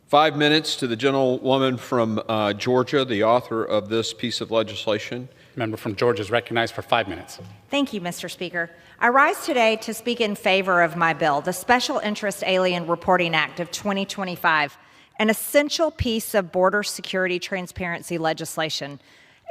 5 minutes to the gentlewoman from Georgia, the author of this piece of legislation. Member from Georgia is recognized for 5 minutes. Thank you, Mr. Speaker. I rise today to speak in favor of my bill, the Special Interest Alien Reporting Act of 2025, an essential piece of border security transparency legislation.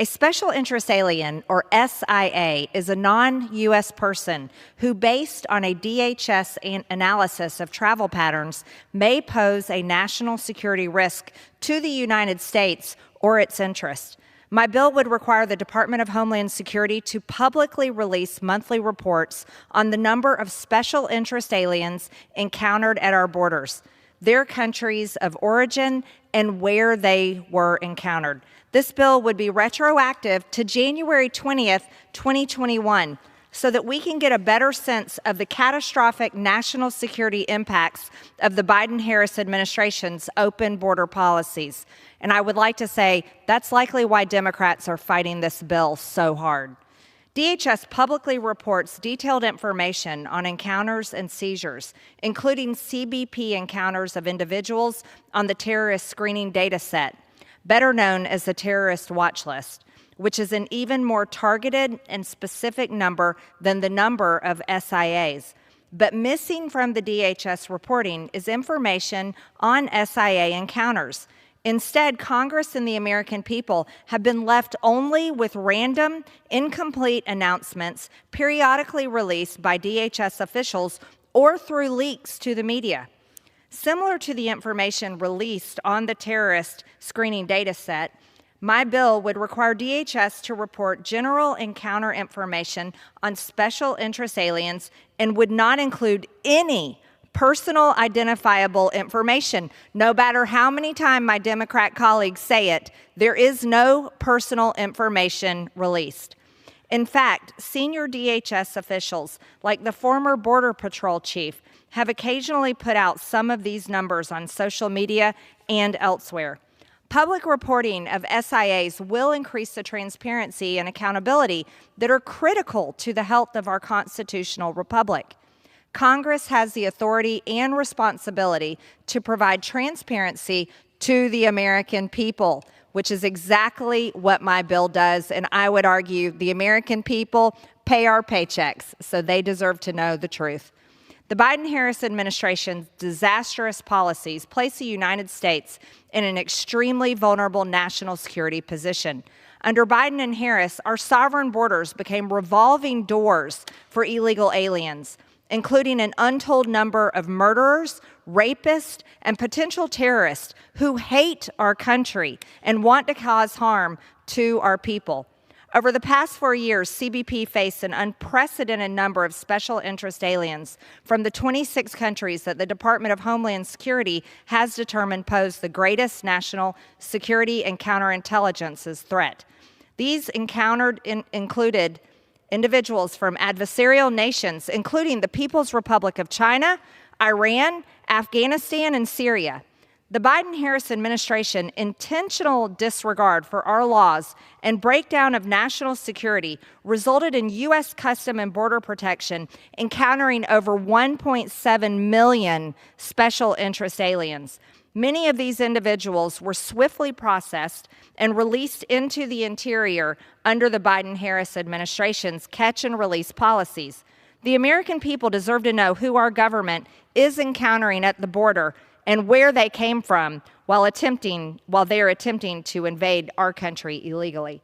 A special interest alien, or SIA, is a non-U.S. person who, based on a DHS analysis of travel patterns, may pose a national security risk to the United States or its interests. My bill would require the Department of Homeland Security to publicly release monthly reports on the number of special interest aliens encountered at our borders, their countries of origin, and where they were encountered. This bill would be retroactive to January 20th, 2021, so that we can get a better sense of the catastrophic national security impacts of the Biden-Harris administration's open border policies. And I would like to say that's likely why Democrats are fighting this bill so hard. DHS publicly reports detailed information on encounters and seizures, including CBP encounters of individuals on the terrorist screening data set, better known as the terrorist watch list, which is an even more targeted and specific number than the number of SIAs. But missing from the DHS reporting is information on SIA encounters. Instead, Congress and the American people have been left only with random, incomplete announcements periodically released by DHS officials or through leaks to the media. Similar to the information released on the terrorist screening data set, my bill would require DHS to report general encounter information on special interest aliens and would not include any personal identifiable information. No matter how many times my Democrat colleagues say it, there is no personal information released. In fact, senior DHS officials, like the former Border Patrol chief, have occasionally put out some of these numbers on social media and elsewhere. Public reporting of SIAs will increase the transparency and accountability that are critical to the health of our constitutional republic. Congress has the authority and responsibility to provide transparency to the American people, which is exactly what my bill does. And I would argue the American people pay our paychecks, so they deserve to know the truth. The Biden-Harris administration's disastrous policies place the United States in an extremely vulnerable national security position. Under Biden and Harris, our sovereign borders became revolving doors for illegal aliens, including an untold number of murderers, rapists, and potential terrorists who hate our country and want to cause harm to our people. Over the past 4 years, CBP faced an unprecedented number of special interest aliens from the 26 countries that the Department of Homeland Security has determined pose the greatest national security and counterintelligence threat. These included individuals from adversarial nations, including the People's Republic of China, Iran, Afghanistan, and Syria. The Biden-Harris administration's intentional disregard for our laws and breakdown of national security resulted in U.S. Customs and Border Protection encountering over 1.7 million special interest aliens. Many of these individuals were swiftly processed and released into the interior under the Biden-Harris administration's catch and release policies. The American people deserve to know who our government is encountering at the border and where they came from while they're attempting to invade our country illegally.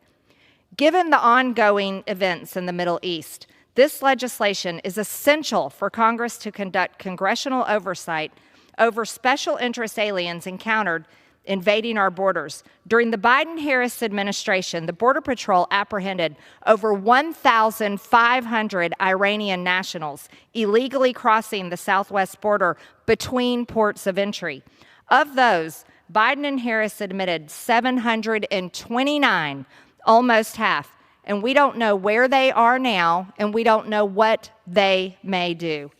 Given the ongoing events in the Middle East, this legislation is essential for Congress to conduct congressional oversight over special interest aliens encountered invading our borders. During the Biden-Harris administration, the Border Patrol apprehended over 1,500 Iranian nationals illegally crossing the southwest border between ports of entry. Of those, Biden and Harris admitted 729, almost half, and we don't know where they are now, and we don't know what they may do.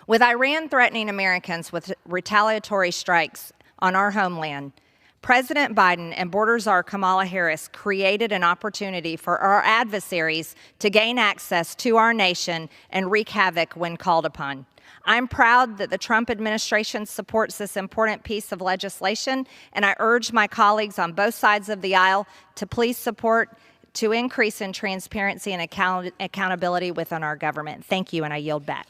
With Iran threatening Americans with retaliatory strikes on our homeland, President Biden and Border Czar Kamala Harris created an opportunity for our adversaries to gain access to our nation and wreak havoc when called upon. I'm proud that the Trump administration supports this important piece of legislation, and I urge my colleagues on both sides of the aisle to please support to increase in transparency and accountability within our government. Thank you, and I yield back.